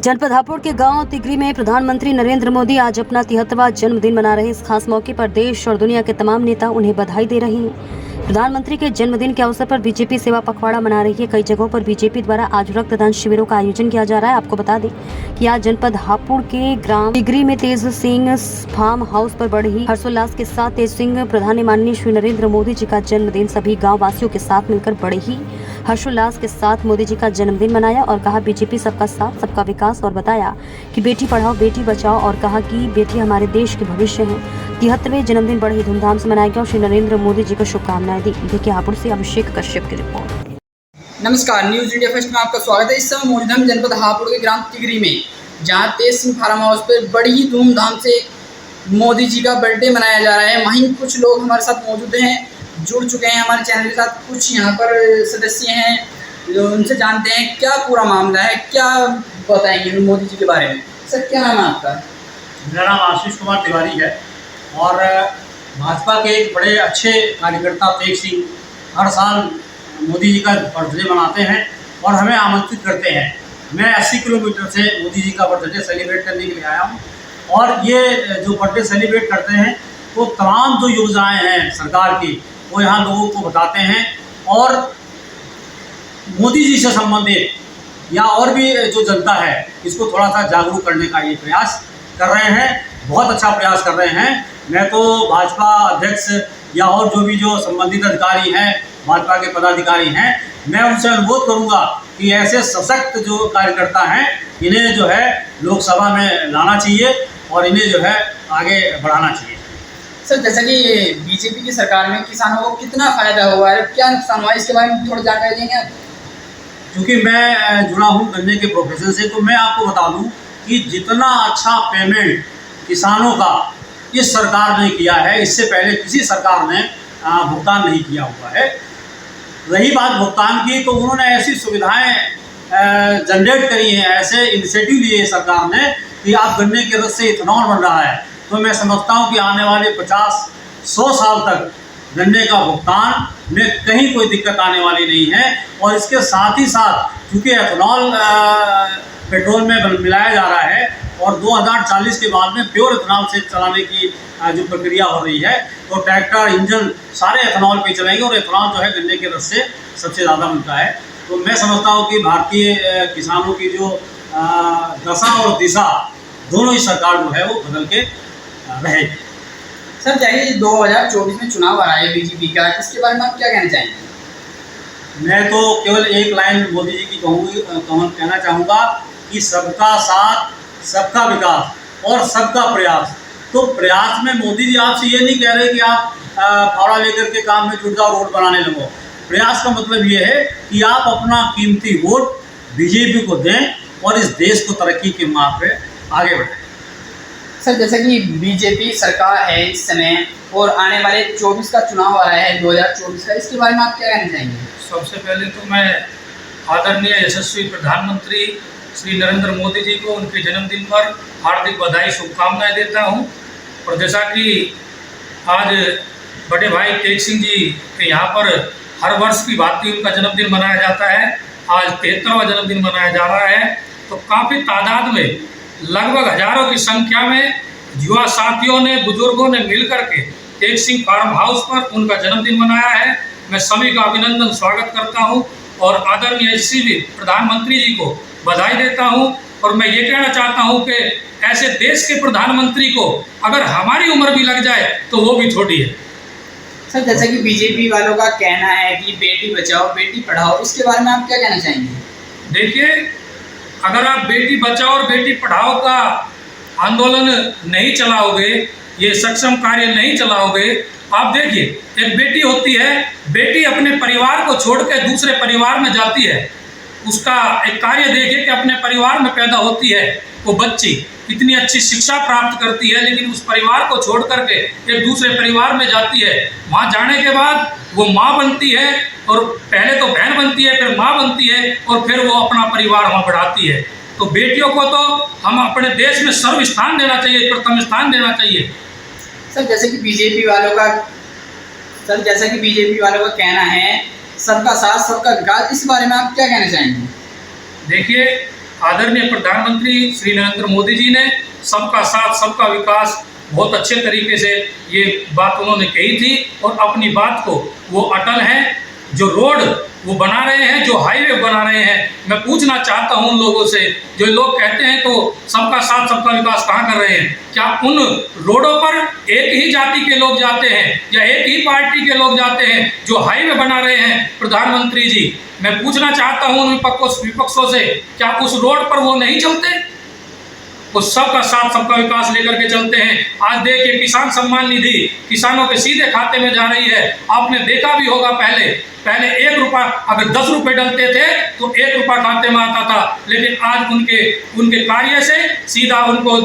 जनपद हापुड़ के गांव तिगरी में प्रधानमंत्री नरेंद्र मोदी आज अपना 73वां जन्मदिन मना रहे। इस खास मौके पर देश और दुनिया के तमाम नेता उन्हें बधाई दे रहे हैं। प्रधानमंत्री के जन्मदिन के अवसर पर बीजेपी सेवा पखवाड़ा मना रही है। कई जगहों पर बीजेपी द्वारा आज रक्तदान शिविरों का आयोजन किया जा रहा है। आपको बता दें कि आज जनपद हापुड़ के ग्राम तिगरी में तेज सिंह फार्म हाउस पर बड़े ही हर्षोल्लास के साथ तेज सिंह प्रधान ने माननीय श्री नरेंद्र मोदी जी का जन्मदिन सभी गाँव वासियों के साथ मिलकर बड़े ही हर्षोल्लास के साथ मोदी जी का जन्मदिन मनाया और कहा बीजेपी सबका साथ सबका विकास, और बताया कि बेटी पढ़ाओ बेटी बचाओ और कहा कि बेटी हमारे देश के भविष्य है। 73वें जन्मदिन बड़े ही धूमधाम से मनाया गया और श्री नरेंद्र मोदी जी को शुभकामनाएं दी। देखिए हापुड़ से अभिषेक कश्यप की रिपोर्ट। नमस्कार, न्यूज इंडिया फर्स्ट में आपका स्वागत है। इस समय मौजूद हम जनपद हापुड़ के ग्राम तिगरी में, जहां तेज सिंह फार्म हाउस पर बड़ी ही धूमधाम से मोदी जी का बर्थडे मनाया जा रहा है। वहीं कुछ लोग हमारे साथ मौजूद हैं, जुड़ चुके हैं हमारे चैनल के साथ। कुछ यहाँ पर सदस्य हैं जो उनसे जानते हैं क्या पूरा मामला है, क्या बताएंगे मोदी जी के बारे में। सर, क्या नाम है आपका? मेरा नाम आशीष कुमार तिवारी है और भाजपा के एक बड़े अच्छे कार्यकर्ता तेज सिंह हर साल मोदी जी का बर्थडे मनाते हैं और हमें आमंत्रित करते हैं। मैं 80 किलोमीटर से मोदी जी का बर्थडे सेलिब्रेट करने के लिए आया हूँ और ये जो बर्थडे सेलिब्रेट करते हैं तो तमाम जो योजनाएं हैं सरकार की वो यहाँ लोगों को बताते हैं और मोदी जी से संबंधित या और भी जो जनता है इसको थोड़ा सा जागरूक करने का ये प्रयास कर रहे हैं। बहुत अच्छा प्रयास कर रहे हैं। मैं तो भाजपा अध्यक्ष या और जो भी जो संबंधित अधिकारी हैं, भाजपा के पदाधिकारी हैं, मैं उनसे अनुरोध करूंगा कि ऐसे सशक्त जो कार्यकर्ता हैं इन्हें जो है लोकसभा में लाना चाहिए और इन्हें जो है आगे बढ़ाना चाहिए। सर, जैसा कि बीजेपी की सरकार में किसानों को कितना फायदा हुआ है, क्या नुकसान हुआ है, इसके बारे में थोड़ी जानकारी देंगे आप? क्योंकि मैं जुड़ा हूँ गन्ने के प्रोफेशन से, तो मैं आपको बता दूं कि जितना अच्छा पेमेंट किसानों का इस सरकार ने किया है, इससे पहले किसी सरकार ने भुगतान नहीं किया हुआ है। रही बात भुगतान की, तो उन्होंने ऐसी सुविधाएं जनरेट करी हैं, ऐसे इनिशिएटिव लिए सरकार ने कि आप गन्ने के रस से इथेनॉल बन रहा है। तो मैं समझता हूँ कि आने वाले 50-100 साल तक गन्ने का भुगतान में कहीं कोई दिक्कत आने वाली नहीं है। और इसके साथ ही साथ क्योंकि एथेनॉल पेट्रोल में मिलाया जा रहा है और 2040 के बाद में प्योर एथेनॉल से चलाने की जो प्रक्रिया हो रही है, तो ट्रैक्टर इंजन सारे एथेनॉल पे चलेंगे और एथेनॉल जो है गन्ने के रस से सबसे ज़्यादा मिलता है। तो मैं समझता हूँ कि भारतीय किसानों की जो दशा और दिशा दोनों ही सरकार जो है वो बदल के रहेगी। सर, चाहिए 2024 में चुनाव आ रहा है बीजेपी का, इसके बारे में आप क्या कहना चाहेंगे? मैं तो केवल एक लाइन मोदी जी की कहना चाहूँगा कि सबका साथ सबका विकास और सबका प्रयास। तो प्रयास में मोदी जी आपसे ये नहीं कह रहे कि आप फावड़ा लेकर के काम में जुट जाओ, रोड बनाने लगो। प्रयास का मतलब ये है कि आप अपना कीमती वोट बीजेपी को दें और इस देश को तरक्की के मार्ग पे आगे बढ़ाएं। सर, जैसा कि बीजेपी सरकार है इस समय और आने वाले 24 का चुनाव आ रहा है 2024 का, इसके बारे में आप क्या कहना चाहेंगे? सबसे पहले तो मैं आदरणीय यशस्वी प्रधानमंत्री श्री नरेंद्र मोदी जी को उनके जन्मदिन पर हार्दिक बधाई शुभकामनाएं देता हूं। और जैसा कि आज बड़े भाई तेज सिंह जी के यहाँ पर हर वर्ष की भांति उनका जन्मदिन मनाया जाता है, आज 73वां जन्मदिन मनाया जा रहा है। तो काफ़ी तादाद में लगभग हजारों की संख्या में युवा साथियों ने, बुजुर्गों ने मिलकर के तेज सिंह फार्म हाउस पर उनका जन्मदिन मनाया है। मैं सभी का अभिनंदन स्वागत करता हूं और आदरणीय श्री प्रधानमंत्री जी को बधाई देता हूं। और मैं ये कहना चाहता हूं कि ऐसे देश के प्रधानमंत्री को अगर हमारी उम्र भी लग जाए तो वो भी छोटी है। सर, जैसा कि बीजेपी वालों का कहना है कि बेटी बचाओ बेटी पढ़ाओ, इसके बारे में आप क्या कहना चाहेंगे? देखिए, अगर आप बेटी बचाओ और बेटी पढ़ाओ का आंदोलन नहीं चलाओगे, ये सक्षम कार्य नहीं चलाओगे, आप देखिए एक बेटी होती है, बेटी अपने परिवार को छोड़ के दूसरे परिवार में जाती है, उसका एक कार्य देखिए कि अपने परिवार में पैदा होती है वो बच्ची इतनी अच्छी शिक्षा प्राप्त करती है, लेकिन उस परिवार को छोड़ करके एक दूसरे परिवार में जाती है। वहाँ जाने के बाद वो माँ बनती है और पहले तो बहन बनती है, फिर माँ बनती है और फिर वो अपना परिवार वहाँ बढ़ाती है। तो बेटियों को तो हम अपने देश में सर्व स्थान देना चाहिए, प्रथम स्थान देना चाहिए। सर, जैसे कि बीजेपी वालों का कहना है सबका साथ सबका विकास, इस बारे में आप क्या कहना चाहेंगे? देखिए, आदरणीय प्रधानमंत्री श्री नरेंद्र मोदी जी ने सबका साथ सबका विकास बहुत अच्छे तरीके से ये बात उन्होंने कही थी और अपनी बात को वो अटल हैं। जो रोड वो बना रहे हैं, जो हाईवे बना रहे हैं, मैं पूछना चाहता हूं उन लोगों से जो लोग कहते हैं तो सबका साथ सबका विकास कहाँ कर रहे हैं। क्या उन रोडों पर एक ही जाति के लोग जाते हैं या एक ही पार्टी के लोग जाते हैं जो हाईवे बना रहे हैं प्रधानमंत्री जी? मैं पूछना चाहता हूं उन विपक्षों से, क्या उस रोड पर वो नहीं चलते? वो सबका साथ सबका विकास लेकर के चलते हैं। आज देखिए किसान सम्मान निधि किसानों के सीधे खाते में जा रही है। आपने देखा भी होगा पहले 1 रुपया अगर 10 रुपये डलते थे तो 1 रुपया खाते में आता था, लेकिन आज उनके कार्य से सीधा उनको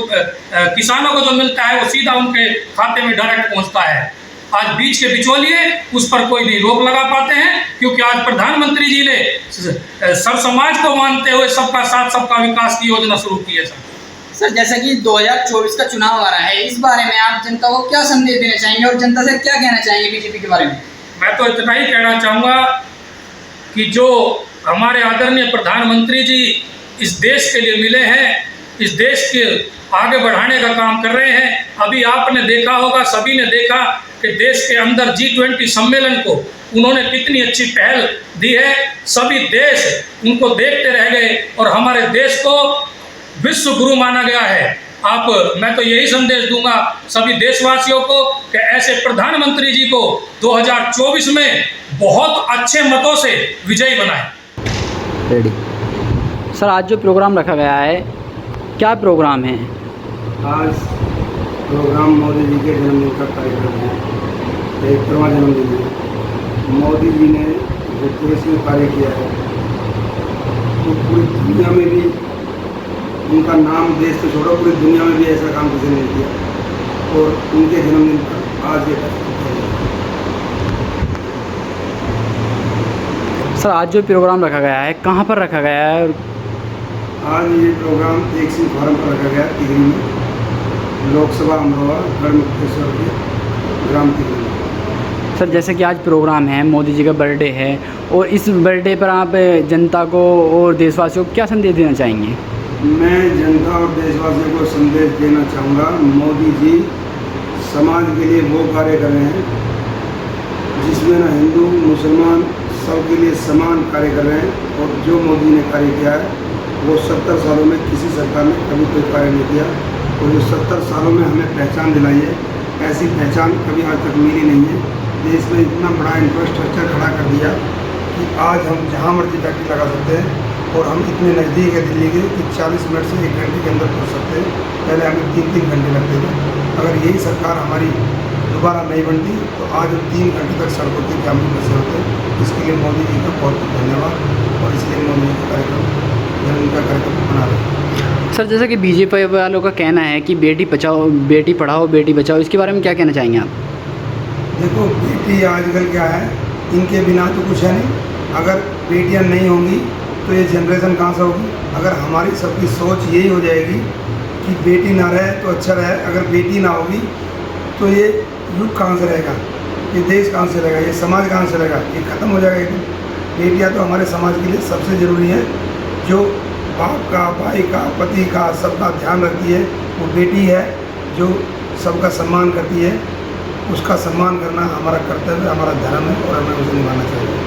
किसानों को जो मिलता है वो सीधा उनके खाते में डायरेक्ट पहुंचता है। आज बीच के बिचौलिए उस पर कोई नहीं रोक लगा पाते हैं, क्योंकि आज प्रधानमंत्री जी ने सब समाज को मानते हुए सबका साथ सबका विकास की योजना शुरू की है। सर जैसा कि 2024 का चुनाव आ रहा है, इस बारे में आप जनता को क्या संदेश देना चाहेंगे और जनता से क्या कहना चाहेंगे बीजेपी के बारे में? मैं तो इतना ही कहना चाहूँगा कि जो हमारे आदरणीय प्रधानमंत्री जी इस देश के लिए मिले हैं, इस देश के आगे बढ़ाने का काम कर रहे हैं। अभी आपने देखा होगा, सभी ने देखा कि देश के अंदर G20 सम्मेलन को उन्होंने कितनी अच्छी पहल दी है। सभी देश उनको देखते रह गए और हमारे देश को विश्व गुरु माना गया है। मैं तो यही संदेश दूंगा सभी देशवासियों को कि ऐसे प्रधानमंत्री जी को 2024 में बहुत अच्छे मतों से विजयी बनाएं। रेडी सर, आज जो प्रोग्राम रखा गया है क्या प्रोग्राम है? आज प्रोग्राम मोदी जी के जन्मदिन का कार्यक्रम है, 71वां जन्मदिन है। मोदी जी ने जो देश में कार्य किया है तो पूरी दुनिया में भी उनका नाम, देश तो छोड़ो पूरी दुनिया में भी ऐसा काम किसी ने नहीं किया और उनके जन्मदिन पर आज ये सर, आज जो प्रोग्राम रखा गया है कहाँ पर रखा गया है? आज ये प्रोग्राम एक सिंह फार्म पर रखा गया तिगरी में, लोकसभा अमरोहा गढ़ मुक्तेश्वर के ग्राम तिगरी में। सर जैसे कि आज प्रोग्राम है, मोदी जी का बर्थडे है और इस बर्थडे पर आप जनता को और देशवासियों को क्या संदेश देना चाहेंगे? मैं जनता और देशवासियों को संदेश देना चाहूँगा, मोदी जी समाज के लिए वो कार्य कर रहे हैं जिसमें ना हिंदू मुसलमान सबके लिए समान कार्य कर रहे हैं। और जो मोदी ने कार्य किया है वो 70 सालों में किसी सरकार ने कभी कोई कार्य नहीं किया। और जो 70 सालों में हमें पहचान दिलाई है, ऐसी पहचान कभी आज तक मिली नहीं है। देश में इतना बड़ा इंफ्रास्ट्रक्चर खड़ा कर दिया कि आज हम जहाँ मर्जी फैक्ट्री लगा सकते हैं और हम इतने नज़दीक है दिल्ली के कि 40 मिनट से 1 घंटे के अंदर पहुँच सकते हैं। पहले हमें 3-3 घंटे लगते थे। अगर यही सरकार हमारी दोबारा नहीं बनती तो आज हम 3 घंटे तक सड़कों की जाम में फंसे होते। इसके लिए मोदी जी का बहुत बहुत धन्यवाद और इसलिए मोदी जी का कार्यक्रम जन्मदिन का कार्यक्रम बना रहे हैं। सर जैसे कि बीजेपी वालों का कहना है कि बेटी बचाओ बेटी पढ़ाओ बेटी बचाओ, इसके बारे में क्या कहना चाहेंगे आप? देखो बेटी आजकल क्या है, इनके बिना तो कुछ है नहीं। अगर बेटियां नहीं होंगी तो ये जनरेशन कहाँ से होगी? अगर हमारी सबकी सोच यही हो जाएगी कि बेटी ना रहे तो अच्छा रहे, अगर बेटी ना होगी तो ये युग कहाँ से रहेगा, ये देश कहाँ से रहेगा, ये समाज कहाँ से रहेगा, ये ख़त्म हो जाएगा एकदम। बेटियाँ तो हमारे समाज के लिए सबसे ज़रूरी है। जो बाप का, भाई का, पति का सबका ध्यान रखती है वो बेटी है। जो सबका सम्मान करती है, उसका सम्मान करना हमारा कर्तव्य, हमारा धर्म है और हमें उसे निभाना चाहिए।